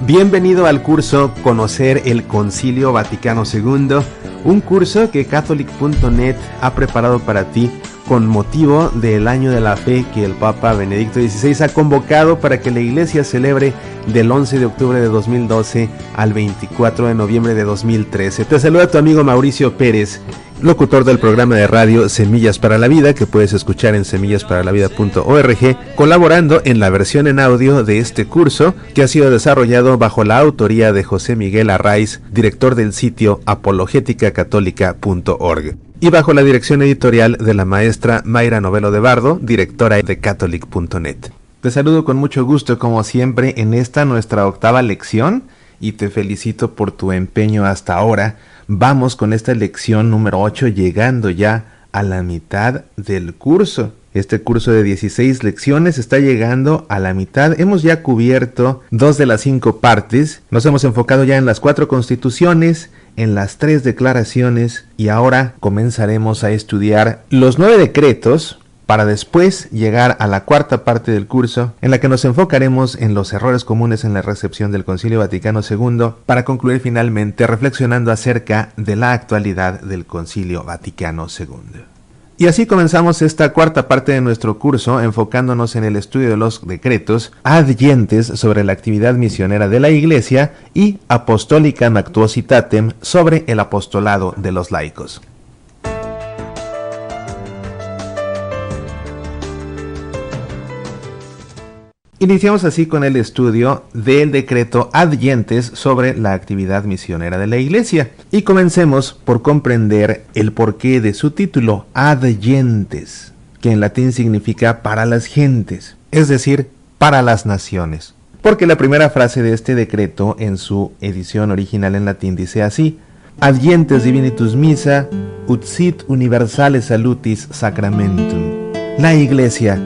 Bienvenido al curso Conocer el Concilio Vaticano II, un curso que Catholic.net ha preparado para ti con motivo del Año de la Fe que el Papa Benedicto XVI ha convocado para que la Iglesia celebre del 11 de octubre de 2012 al 24 de noviembre de 2013. Te saluda tu amigo Mauricio Pérez, locutor del programa de radio Semillas para la Vida, que puedes escuchar en semillasparalavida.org, colaborando en la versión en audio de este curso, que ha sido desarrollado bajo la autoría de José Miguel Arraiz, director del sitio apologeticacatólica.org, y bajo la dirección editorial de la maestra Mayra Novelo de Bardo, directora de Catholic.net. Te saludo con mucho gusto, como siempre, en esta nuestra octava lección, y te felicito por tu empeño hasta ahora. Vamos con esta lección número 8, llegando ya a la mitad del curso. Este curso de 16 lecciones está llegando a la mitad. Hemos ya cubierto 2 de las 5 partes. Nos hemos enfocado ya en las 4 constituciones, en las 3 declaraciones, y ahora comenzaremos a estudiar los 9 decretos, para después llegar a la cuarta parte del curso, en la que nos enfocaremos en los errores comunes en la recepción del Concilio Vaticano II, para concluir finalmente reflexionando acerca de la actualidad del Concilio Vaticano II. Y así comenzamos esta cuarta parte de nuestro curso, enfocándonos en el estudio de los decretos adyentes sobre la actividad misionera de la Iglesia y Apostolicam Actuositatem sobre el apostolado de los laicos. Iniciamos así con el estudio del decreto adyentes sobre la actividad misionera de la Iglesia, y comencemos por comprender el porqué de su título, adyentes, que en latín significa para las gentes, es decir, para las naciones. Porque la primera frase de este decreto en su edición original en latín dice así: adyentes divinitus missa ut sit universale salutis sacramentum. La Iglesia,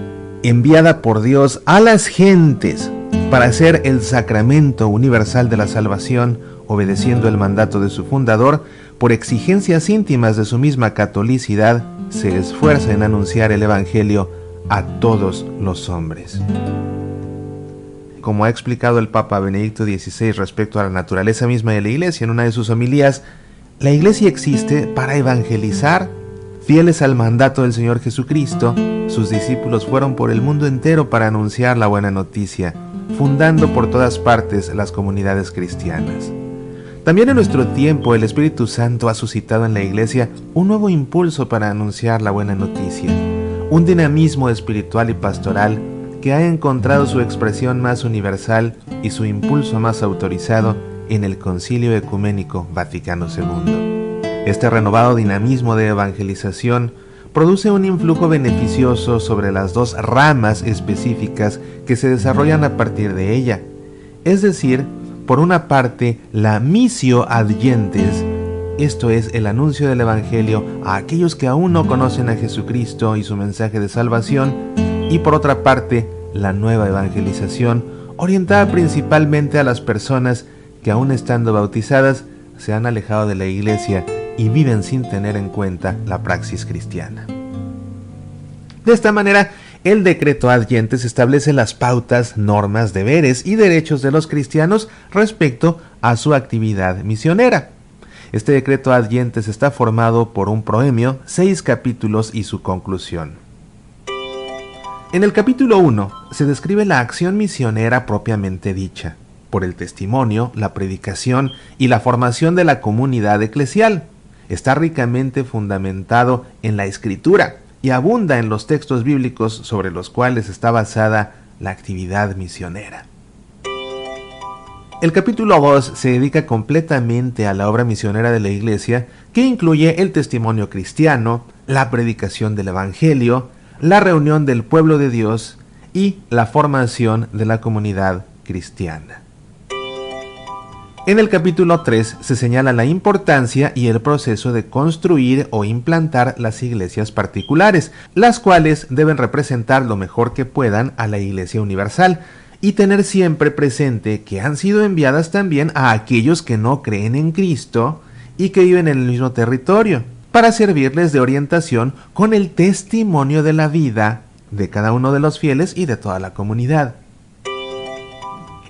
enviada por Dios a las gentes para hacer el sacramento universal de la salvación, obedeciendo el mandato de su fundador, por exigencias íntimas de su misma catolicidad, se esfuerza en anunciar el Evangelio a todos los hombres. Como ha explicado el Papa Benedicto XVI respecto a la naturaleza misma de la Iglesia en una de sus homilías, la Iglesia existe para evangelizar. Fieles al mandato del Señor Jesucristo, sus discípulos fueron por el mundo entero para anunciar la buena noticia, fundando por todas partes las comunidades cristianas. También en nuestro tiempo el Espíritu Santo ha suscitado en la Iglesia un nuevo impulso para anunciar la buena noticia, un dinamismo espiritual y pastoral que ha encontrado su expresión más universal y su impulso más autorizado en el Concilio Ecuménico Vaticano II. Este renovado dinamismo de evangelización produce un influjo beneficioso sobre las 2 ramas específicas que se desarrollan a partir de ella. Es decir, por una parte, la missio adyentes, esto es, el anuncio del Evangelio a aquellos que aún no conocen a Jesucristo y su mensaje de salvación, y por otra parte, la nueva evangelización, orientada principalmente a las personas que aún estando bautizadas, se han alejado de la Iglesia y viven sin tener en cuenta la praxis cristiana. De esta manera, el decreto adyentes establece las pautas, normas, deberes y derechos de los cristianos respecto a su actividad misionera. Este decreto adyentes está formado por un proemio, 6 capítulos y su conclusión. En el capítulo 1 se describe la acción misionera propiamente dicha, por el testimonio, la predicación y la formación de la comunidad eclesial. Está ricamente fundamentado en la Escritura y abunda en los textos bíblicos sobre los cuales está basada la actividad misionera. El capítulo 2 se dedica completamente a la obra misionera de la Iglesia, que incluye el testimonio cristiano, la predicación del Evangelio, la reunión del pueblo de Dios y la formación de la comunidad cristiana. En el capítulo 3 se señala la importancia y el proceso de construir o implantar las iglesias particulares, las cuales deben representar lo mejor que puedan a la Iglesia universal, y tener siempre presente que han sido enviadas también a aquellos que no creen en Cristo y que viven en el mismo territorio, para servirles de orientación con el testimonio de la vida de cada uno de los fieles y de toda la comunidad.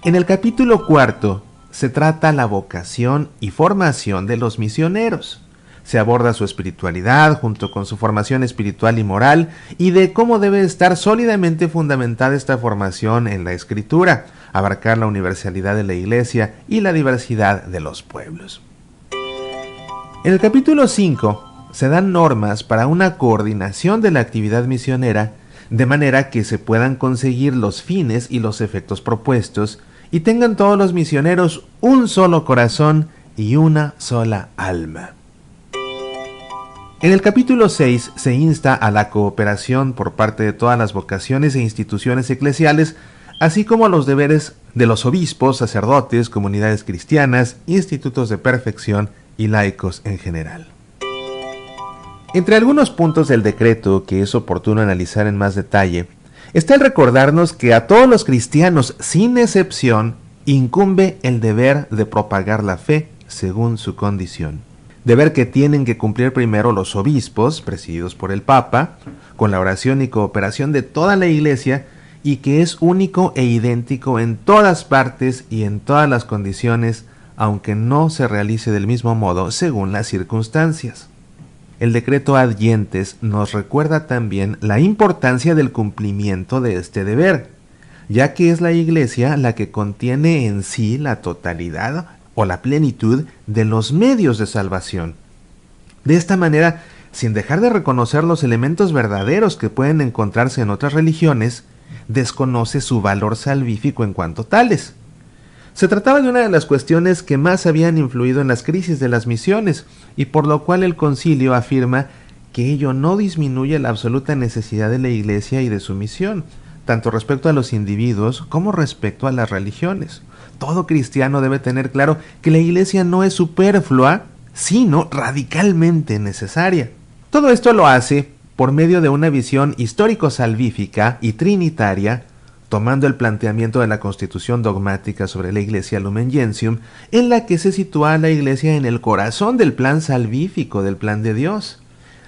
En el capítulo 4 se trata la vocación y formación de los misioneros. Se aborda su espiritualidad junto con su formación espiritual y moral y de cómo debe estar sólidamente fundamentada esta formación en la Escritura, abarcar la universalidad de la Iglesia y la diversidad de los pueblos. En el capítulo 5 se dan normas para una coordinación de la actividad misionera de manera que se puedan conseguir los fines y los efectos propuestos y tengan todos los misioneros un solo corazón y una sola alma. En el capítulo 6 se insta a la cooperación por parte de todas las vocaciones e instituciones eclesiales, así como a los deberes de los obispos, sacerdotes, comunidades cristianas, institutos de perfección y laicos en general. Entre algunos puntos del decreto que es oportuno analizar en más detalle, está el recordarnos que a todos los cristianos, sin excepción, incumbe el deber de propagar la fe según su condición. Deber que tienen que cumplir primero los obispos, presididos por el Papa, con la oración y cooperación de toda la Iglesia, y que es único e idéntico en todas partes y en todas las condiciones, aunque no se realice del mismo modo según las circunstancias. El decreto Ad-Gentes nos recuerda también la importancia del cumplimiento de este deber, ya que es la Iglesia la que contiene en sí la totalidad o la plenitud de los medios de salvación. De esta manera, sin dejar de reconocer los elementos verdaderos que pueden encontrarse en otras religiones, desconoce su valor salvífico en cuanto tales. Se trataba de una de las cuestiones que más habían influido en las crisis de las misiones, y por lo cual el concilio afirma que ello no disminuye la absoluta necesidad de la Iglesia y de su misión, tanto respecto a los individuos como respecto a las religiones. Todo cristiano debe tener claro que la Iglesia no es superflua, sino radicalmente necesaria. Todo esto lo hace por medio de una visión histórico-salvífica y trinitaria, tomando el planteamiento de la Constitución dogmática sobre la Iglesia Lumen Gentium, en la que se sitúa a la Iglesia en el corazón del plan salvífico del plan de Dios.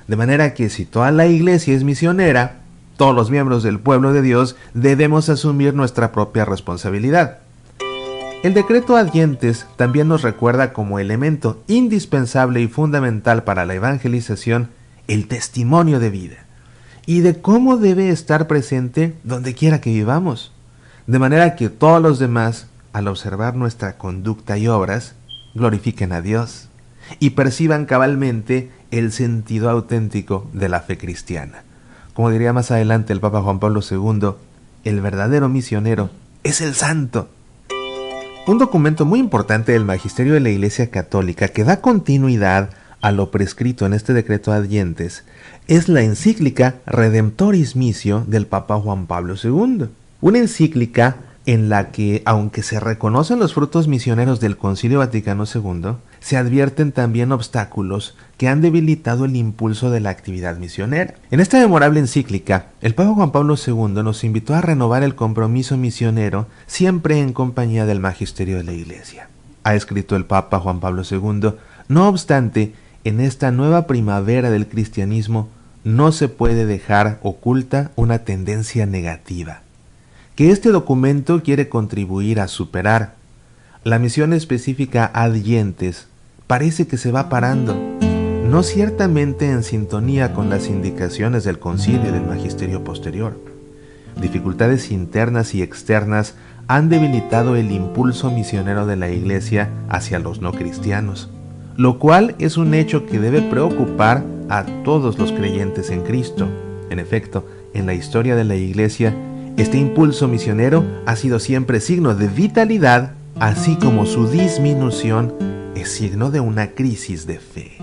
De manera que si toda la Iglesia es misionera, todos los miembros del pueblo de Dios debemos asumir nuestra propia responsabilidad. El decreto Ad-Gentes también nos recuerda como elemento indispensable y fundamental para la evangelización el testimonio de vida y de cómo debe estar presente donde quiera que vivamos, de manera que todos los demás, al observar nuestra conducta y obras, glorifiquen a Dios y perciban cabalmente el sentido auténtico de la fe cristiana. Como diría más adelante el Papa Juan Pablo II, el verdadero misionero es el santo. Un documento muy importante del Magisterio de la Iglesia Católica que da continuidad a lo prescrito en este decreto Ad-Gentes es la encíclica Redemptoris Missio del Papa Juan Pablo II. Una encíclica en la que, aunque se reconocen los frutos misioneros del Concilio Vaticano II, se advierten también obstáculos que han debilitado el impulso de la actividad misionera. En esta memorable encíclica, el Papa Juan Pablo II nos invitó a renovar el compromiso misionero siempre en compañía del magisterio de la Iglesia. Ha escrito el Papa Juan Pablo II, no obstante, en esta nueva primavera del cristianismo no se puede dejar oculta una tendencia negativa, que este documento quiere contribuir a superar. La misión específica Ad-Gentes parece que se va parando, no ciertamente en sintonía con las indicaciones del concilio y del magisterio posterior. Dificultades internas y externas han debilitado el impulso misionero de la Iglesia hacia los no cristianos, lo cual es un hecho que debe preocupar a todos los creyentes en Cristo. En efecto, en la historia de la Iglesia, este impulso misionero ha sido siempre signo de vitalidad, así como su disminución es signo de una crisis de fe.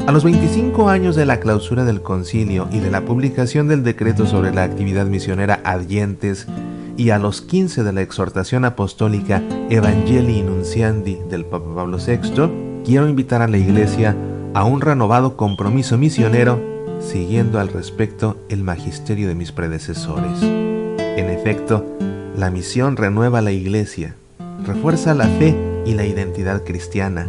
A los 25 años de la clausura del concilio y de la publicación del decreto sobre la actividad misionera Ad-Gentes, y a los 15 de la exhortación apostólica Evangelii Nunciandi del Papa Pablo VI, quiero invitar a la Iglesia a un renovado compromiso misionero, siguiendo al respecto el magisterio de mis predecesores. En efecto, la misión renueva a la Iglesia, refuerza la fe y la identidad cristiana,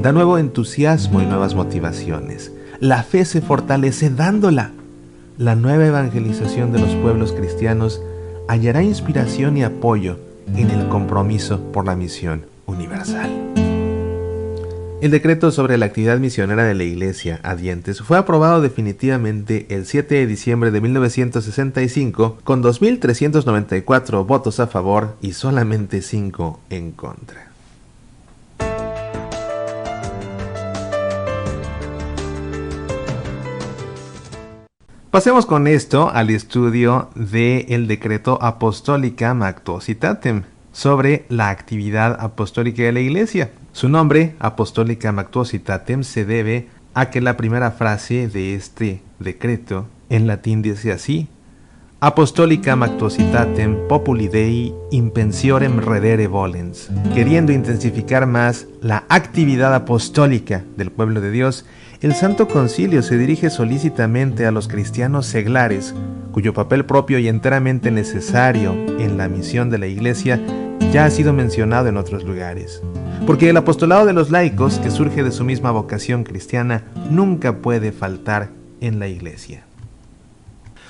da nuevo entusiasmo y nuevas motivaciones. La fe se fortalece dándola. La nueva evangelización de los pueblos cristianos hallará inspiración y apoyo en el compromiso por la misión universal. El decreto sobre la actividad misionera de la Iglesia Adyentes fue aprobado definitivamente el 7 de diciembre de 1965 con 2.394 votos a favor y solamente 5 en contra. Pasemos con esto al estudio del decreto Apostolicae Actuositatem sobre la actividad apostólica de la Iglesia. Su nombre, Apostolicae Actuositatem, se debe a que la primera frase de este decreto en latín dice así: Apostolicae Actuositatem populi Dei impensiorem redere volens, queriendo intensificar más la actividad apostólica del pueblo de Dios. El Santo Concilio se dirige solícitamente a los cristianos seglares, cuyo papel propio y enteramente necesario en la misión de la Iglesia ya ha sido mencionado en otros lugares. Porque el apostolado de los laicos, que surge de su misma vocación cristiana, nunca puede faltar en la Iglesia.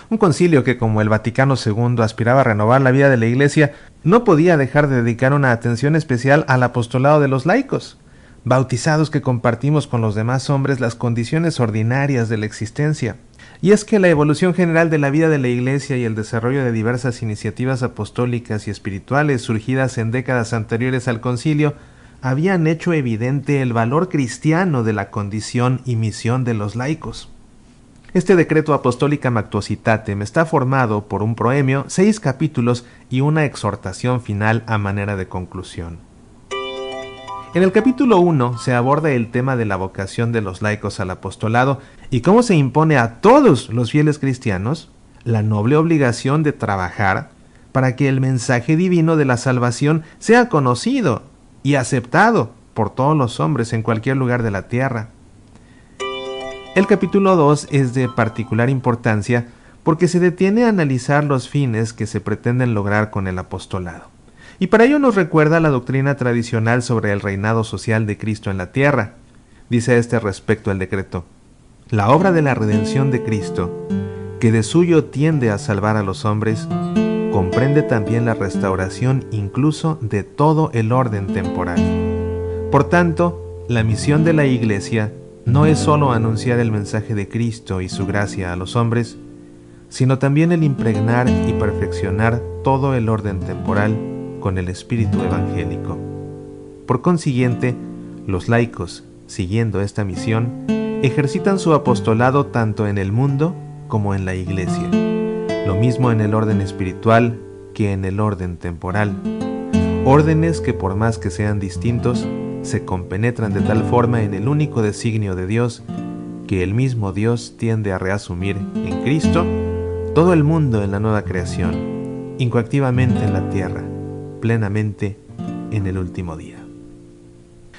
Un concilio que, como el Vaticano II, aspiraba a renovar la vida de la Iglesia, no podía dejar de dedicar una atención especial al apostolado de los laicos, bautizados que compartimos con los demás hombres las condiciones ordinarias de la existencia. Y es que la evolución general de la vida de la Iglesia y el desarrollo de diversas iniciativas apostólicas y espirituales surgidas en décadas anteriores al concilio habían hecho evidente el valor cristiano de la condición y misión de los laicos. Este decreto Apostolicae Actuositatem está formado por un proemio, 6 capítulos y una exhortación final a manera de conclusión. En el capítulo 1 se aborda el tema de la vocación de los laicos al apostolado y cómo se impone a todos los fieles cristianos la noble obligación de trabajar para que el mensaje divino de la salvación sea conocido y aceptado por todos los hombres en cualquier lugar de la tierra. El capítulo 2 es de particular importancia porque se detiene a analizar los fines que se pretenden lograr con el apostolado. Y para ello nos recuerda la doctrina tradicional sobre el reinado social de Cristo en la tierra. Dice a este respecto el decreto: la obra de la redención de Cristo, que de suyo tiende a salvar a los hombres, comprende también la restauración incluso de todo el orden temporal. Por tanto, la misión de la Iglesia no es sólo anunciar el mensaje de Cristo y su gracia a los hombres, sino también el impregnar y perfeccionar todo el orden temporal con el espíritu evangélico. Por consiguiente, los laicos, siguiendo esta misión, ejercitan su apostolado tanto en el mundo como en la Iglesia, lo mismo en el orden espiritual que en el orden temporal, órdenes que por más que sean distintos, se compenetran de tal forma en el único designio de Dios, que el mismo Dios tiende a reasumir en Cristo todo el mundo en la nueva creación, incoactivamente en la tierra, plenamente en el último día.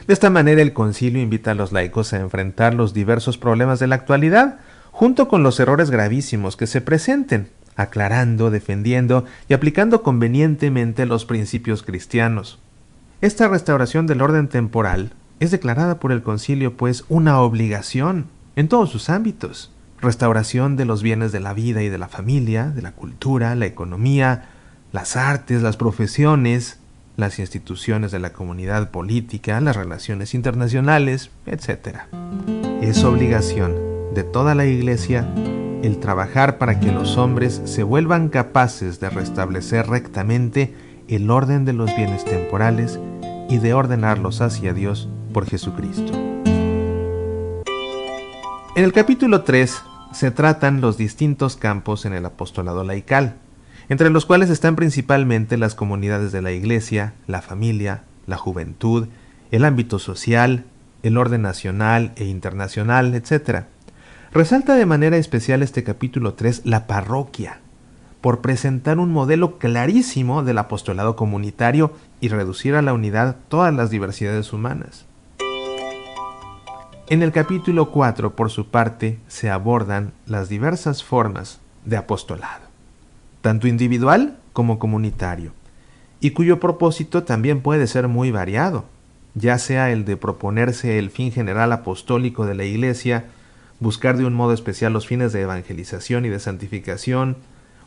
De esta manera el concilio invita a los laicos a enfrentar los diversos problemas de la actualidad, junto con los errores gravísimos que se presenten, aclarando, defendiendo y aplicando convenientemente los principios cristianos. Esta restauración del orden temporal es declarada por el concilio pues una obligación en todos sus ámbitos: restauración de los bienes de la vida y de la familia, de la cultura, la economía, las artes, las profesiones, las instituciones de la comunidad política, las relaciones internacionales, etc. Es obligación de toda la Iglesia el trabajar para que los hombres se vuelvan capaces de restablecer rectamente el orden de los bienes temporales y de ordenarlos hacia Dios por Jesucristo. En el capítulo 3 se tratan los distintos campos en el apostolado laical, entre los cuales están principalmente las comunidades de la Iglesia, la familia, la juventud, el ámbito social, el orden nacional e internacional, etc. Resalta de manera especial este capítulo 3 la parroquia, por presentar un modelo clarísimo del apostolado comunitario y reducir a la unidad todas las diversidades humanas. En el capítulo 4, por su parte, se abordan las diversas formas de apostolado, tanto individual como comunitario, y cuyo propósito también puede ser muy variado, ya sea el de proponerse el fin general apostólico de la Iglesia, buscar de un modo especial los fines de evangelización y de santificación,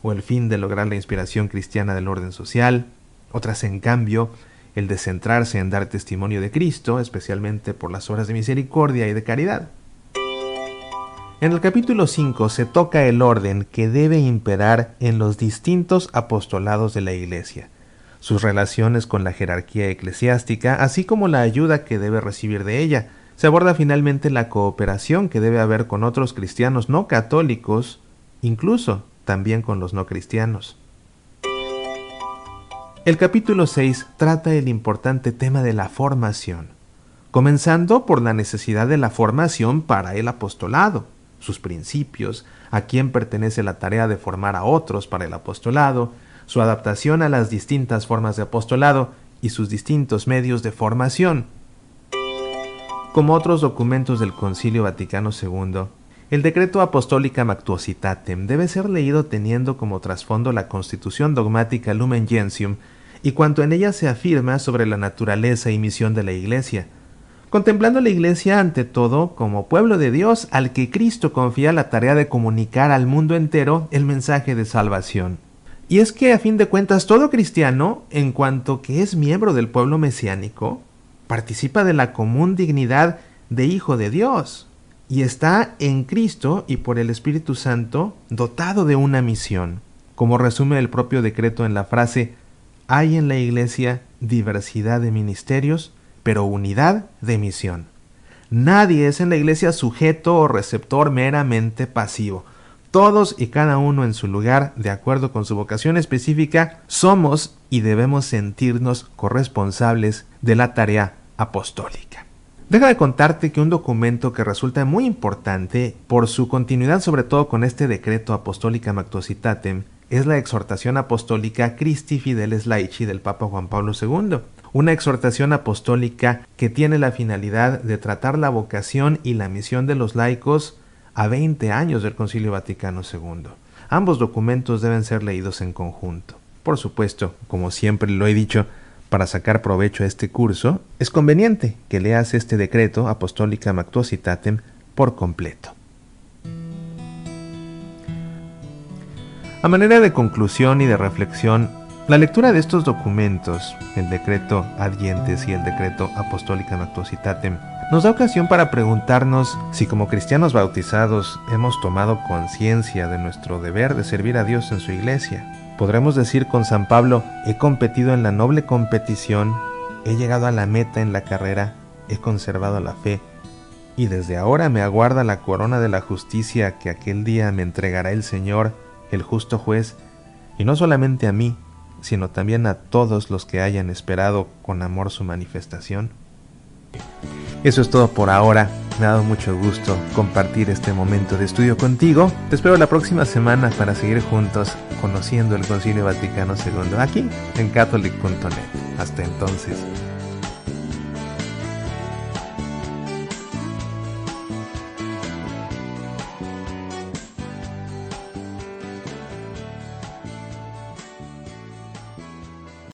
o el fin de lograr la inspiración cristiana del orden social, Otras, en cambio, el de centrarse en dar testimonio de Cristo, especialmente por las obras de misericordia y de caridad. En el capítulo 5 se toca el orden que debe imperar en los distintos apostolados de la Iglesia, sus relaciones con la jerarquía eclesiástica, así como la ayuda que debe recibir de ella. Se aborda finalmente la cooperación que debe haber con otros cristianos no católicos, incluso también con los no cristianos. El capítulo 6 trata el importante tema de la formación, comenzando por la necesidad de la formación para el apostolado, sus principios, a quién pertenece la tarea de formar a otros para el apostolado, su adaptación a las distintas formas de apostolado y sus distintos medios de formación. Como otros documentos del Concilio Vaticano II, el Decreto Apostolicae Actuositatem debe ser leído teniendo como trasfondo la Constitución Dogmática Lumen Gentium y cuanto en ella se afirma sobre la naturaleza y misión de la Iglesia, contemplando la Iglesia ante todo como pueblo de Dios al que Cristo confía la tarea de comunicar al mundo entero el mensaje de salvación. Y es que, a fin de cuentas, todo cristiano, en cuanto que es miembro del pueblo mesiánico, participa de la común dignidad de hijo de Dios y está en Cristo y por el Espíritu Santo dotado de una misión, como resume el propio decreto en la frase: hay en la Iglesia diversidad de ministerios, pero unidad de misión. Nadie es en la Iglesia sujeto o receptor meramente pasivo. Todos y cada uno en su lugar, de acuerdo con su vocación específica, somos y debemos sentirnos corresponsables de la tarea apostólica. Deja de contarte que un documento que resulta muy importante por su continuidad, sobre todo con este decreto Apostolicae Actuositatem, es la exhortación apostólica Christi Fideles Laici del Papa Juan Pablo II, una exhortación apostólica que tiene la finalidad de tratar la vocación y la misión de los laicos a 20 años del Concilio Vaticano II. Ambos documentos deben ser leídos en conjunto. Por supuesto, como siempre lo he dicho, para sacar provecho a este curso, es conveniente que leas este decreto Apostolicae Actuositatem por completo. A manera de conclusión y de reflexión, la lectura de estos documentos, el decreto Ad Gentes y el decreto Apostolicae Actuositatem, nos da ocasión para preguntarnos si como cristianos bautizados hemos tomado conciencia de nuestro deber de servir a Dios en su iglesia. Podremos decir con San Pablo: he competido en la noble competición, he llegado a la meta en la carrera, he conservado la fe, y desde ahora me aguarda la corona de la justicia que aquel día me entregará el Señor, el justo juez, y no solamente a mí, sino también a todos los que hayan esperado con amor su manifestación. Eso es todo por ahora. Me ha dado mucho gusto compartir este momento de estudio contigo. Te espero la próxima semana para seguir juntos conociendo el Concilio Vaticano II aquí en Catholic.net. Hasta entonces.